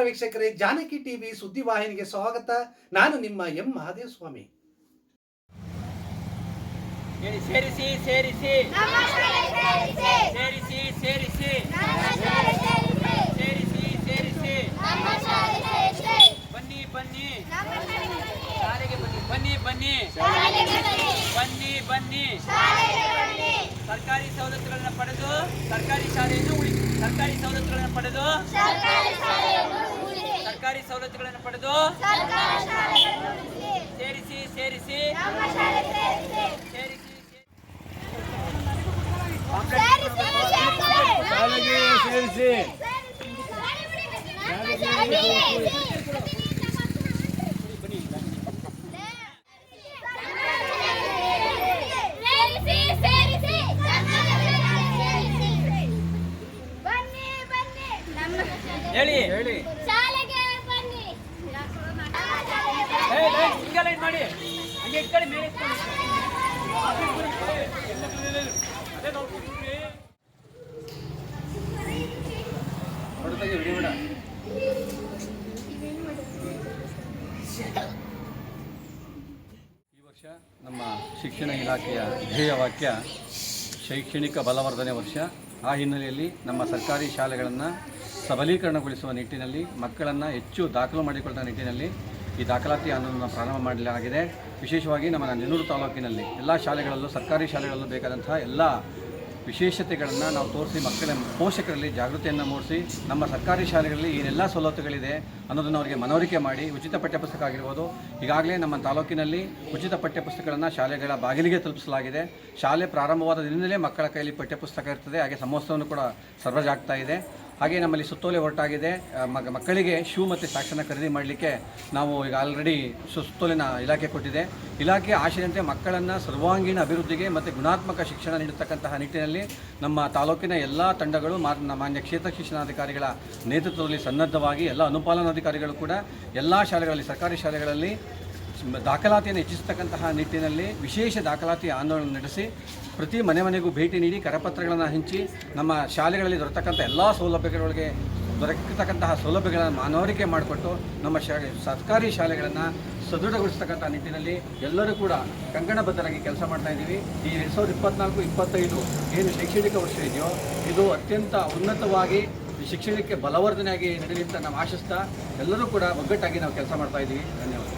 ವೀಕ್ಷಕರೇ, ಜಾನಕಿ ಟಿವಿ ಸುದ್ದಿವಾಹಿನಿಗೆ ಸ್ವಾಗತ. ನಾನು ನಿಮ್ಮ ಎಂ ಮಹಾದೇವ ಸ್ವಾಮಿ. ಸೇರಿಸಿ ಸೇರಿಸಿ ಸೇರಿಸಿ ಸೇರಿಸಿ ಸೇರಿಸಿ ಸೇರಿಸಿ ಬನ್ನಿ ಬನ್ನಿ ಶಾಲೆಗೆ ಬನ್ನಿ ಬನ್ನಿ ಬನ್ನಿ ಬನ್ನಿ ಬನ್ನಿ ಸರ್ಕಾರಿ ಸವಲತ್ತುಗಳನ್ನು ಪಡೆದು ಸರ್ಕಾರಿ ಶಾಲೆಯನ್ನು ಉಳಿಸಿ. ಸರ್ಕಾರಿ ಸವಲತ್ತುಗಳನ್ನು ಪಡೆದು ಸರ್ಕಾರಿ ಸವಲತ್ತುಗಳನ್ನು ಪಡೆದು ಸೇರಿಸಿ ಸೇರಿಸಿ ಸೇರಿಸಿ ಶಾಲೆಗೆ ಸೇರಿಸಿ ಹೇಳಿ ಹೇಳಿ ಶಾಲೆಗೆ ಬನ್ನಿ. ಲೈನ್ ಮಾಡಿ ಹಂಗೆ ಇಟ್ಕೊಳ್ಳಿ ಮೇಲೆ ಹೊರತಾಗಿ ಬಿಡಿಬಿಡ. ಈ ವರ್ಷ ನಮ್ಮ ಶಿಕ್ಷಣ ಇಲಾಖೆಯ ಧ್ಯೇಯ ವಾಕ್ಯ ಶೈಕ್ಷಣಿಕ ಬಲವರ್ಧನೆ ವರ್ಷ. ಆ ಹಿನ್ನೆಲೆಯಲ್ಲಿ ನಮ್ಮ ಸರ್ಕಾರಿ ಶಾಲೆಗಳನ್ನು ಸಬಲೀಕರಣಗೊಳಿಸುವ ನಿಟ್ಟಿನಲ್ಲಿ ಮಕ್ಕಳನ್ನು ಹೆಚ್ಚು ದಾಖಲು ಮಾಡಿಕೊಳ್ಳುವ ನಿಟ್ಟಿನಲ್ಲಿ ಈ ದಾಖಲಾತಿ ಆಂದೋಲನ ಪ್ರಾರಂಭ ಮಾಡಲಾಗಿದೆ. ವಿಶೇಷವಾಗಿ ನಮ್ಮ ನೆಲ್ಲೂರು ತಾಲೂಕಿನಲ್ಲಿ ಎಲ್ಲ ಶಾಲೆಗಳಲ್ಲೂ ಸರ್ಕಾರಿ ಶಾಲೆಗಳಲ್ಲೂ ಬೇಕಾದಂತಹ ಎಲ್ಲ ವಿಶೇಷತೆಗಳನ್ನು ನಾವು ತೋರಿಸಿ ಮಕ್ಕಳ ಪೋಷಕರಲ್ಲಿ ಜಾಗೃತಿಯನ್ನು ಮೂಡಿಸಿ ನಮ್ಮ ಸರ್ಕಾರಿ ಶಾಲೆಗಳಲ್ಲಿ ಏನೆಲ್ಲ ಸವಲತ್ತುಗಳಿದೆ ಅನ್ನೋದನ್ನು ಅವರಿಗೆ ಮನವರಿಕೆ ಮಾಡಿ ಉಚಿತ ಪಠ್ಯಪುಸ್ತಕ ಆಗಿರ್ಬೋದು. ಈಗಾಗಲೇ ನಮ್ಮ ತಾಲೂಕಿನಲ್ಲಿ ಉಚಿತ ಪಠ್ಯಪುಸ್ತಕಗಳನ್ನು ಶಾಲೆಗಳ ಬಾಗಿಲಿಗೆ ತಲುಪಿಸಲಾಗಿದೆ. ಶಾಲೆ ಪ್ರಾರಂಭವಾದ ದಿನದಲ್ಲೇ ಮಕ್ಕಳ ಕೈಯಲ್ಲಿ ಪಠ್ಯಪುಸ್ತಕ ಇರ್ತದೆ. ಹಾಗೆ ಸಮವಸ್ತ್ರವನ್ನು ಕೂಡ ಸರಬರಾಜಾಗ್ತಾ ಇದೆ. ಹಾಗೆ ನಮ್ಮಲ್ಲಿ ಸುತ್ತೋಲೆ ಹೊರಟಾಗಿದೆ. ಮಕ್ಕಳಿಗೆ ಶೂ ಮತ್ತು ಸಾಕ್ಸನ್ನು ಖರೀದಿ ಮಾಡಲಿಕ್ಕೆ ನಾವು ಈಗ ಆಲ್ರೆಡಿ ಸುತ್ತೋಲೆನ ಇಲಾಖೆ ಕೊಟ್ಟಿದೆ. ಇಲಾಖೆ ಆಶಯದಂತೆ ಮಕ್ಕಳನ್ನು ಸರ್ವಾಂಗೀಣ ಅಭಿವೃದ್ಧಿಗೆ ಮತ್ತು ಗುಣಾತ್ಮಕ ಶಿಕ್ಷಣ ನೀಡತಕ್ಕಂತಹ ನಿಟ್ಟಿನಲ್ಲಿ ನಮ್ಮ ತಾಲೂಕಿನ ಎಲ್ಲ ತಂಡಗಳು ಮಾನ್ಯ ಕ್ಷೇತ್ರ ಶಿಕ್ಷಣಾಧಿಕಾರಿಗಳ ನೇತೃತ್ವದಲ್ಲಿ ಸನ್ನದ್ಧವಾಗಿ ಎಲ್ಲ ಅನುಪಾಲನಾಧಿಕಾರಿಗಳು ಕೂಡ ಎಲ್ಲ ಶಾಲೆಗಳಲ್ಲಿ ಸರ್ಕಾರಿ ಶಾಲೆಗಳಲ್ಲಿ ದಾಖಲಾತಿಯನ್ನು ಹೆಚ್ಚಿಸತಕ್ಕಂತಹ ನಿಟ್ಟಿನಲ್ಲಿ ವಿಶೇಷ ದಾಖಲಾತಿ ಆಂದೋಲನ ನಡೆಸಿ ಪ್ರತಿ ಮನೆಗೂ ಭೇಟಿ ನೀಡಿ ಕರಪತ್ರಗಳನ್ನು ಹಂಚಿ ನಮ್ಮ ಶಾಲೆಗಳಲ್ಲಿ ದೊರೆತಕ್ಕಂಥ ಎಲ್ಲ ಸೌಲಭ್ಯಗಳಿಗೆ ದೊರಕತಕ್ಕಂತಹ ಸೌಲಭ್ಯಗಳನ್ನು ಮನವರಿಕೆ ಮಾಡಿಕೊಟ್ಟು ನಮ್ಮ ಸರ್ಕಾರಿ ಶಾಲೆಗಳನ್ನು ಸದೃಢಗೊಳಿಸ್ತಕ್ಕಂಥ ನಿಟ್ಟಿನಲ್ಲಿ ಎಲ್ಲರೂ ಕೂಡ ಕಂಕಣಬದ್ಧರಾಗಿ ಕೆಲಸ ಮಾಡ್ತಾ ಇದ್ದೀವಿ. ಈ 2024-25 ಏನು ಶೈಕ್ಷಣಿಕ ವರ್ಷ ಇದೆಯೋ ಇದು ಅತ್ಯಂತ ಉನ್ನತವಾಗಿ ಶಿಕ್ಷಣಕ್ಕೆ ಬಲವರ್ಧನೆಯಾಗಿ ನಡೆಯಲಿ ಅಂತ ನಾವು ಆಶಿಸ್ತಾ ಎಲ್ಲರೂ ಕೂಡ ಒಗ್ಗಟ್ಟಾಗಿ ನಾವು ಕೆಲಸ ಮಾಡ್ತಾ ಇದ್ದೀವಿ. ಧನ್ಯವಾದ.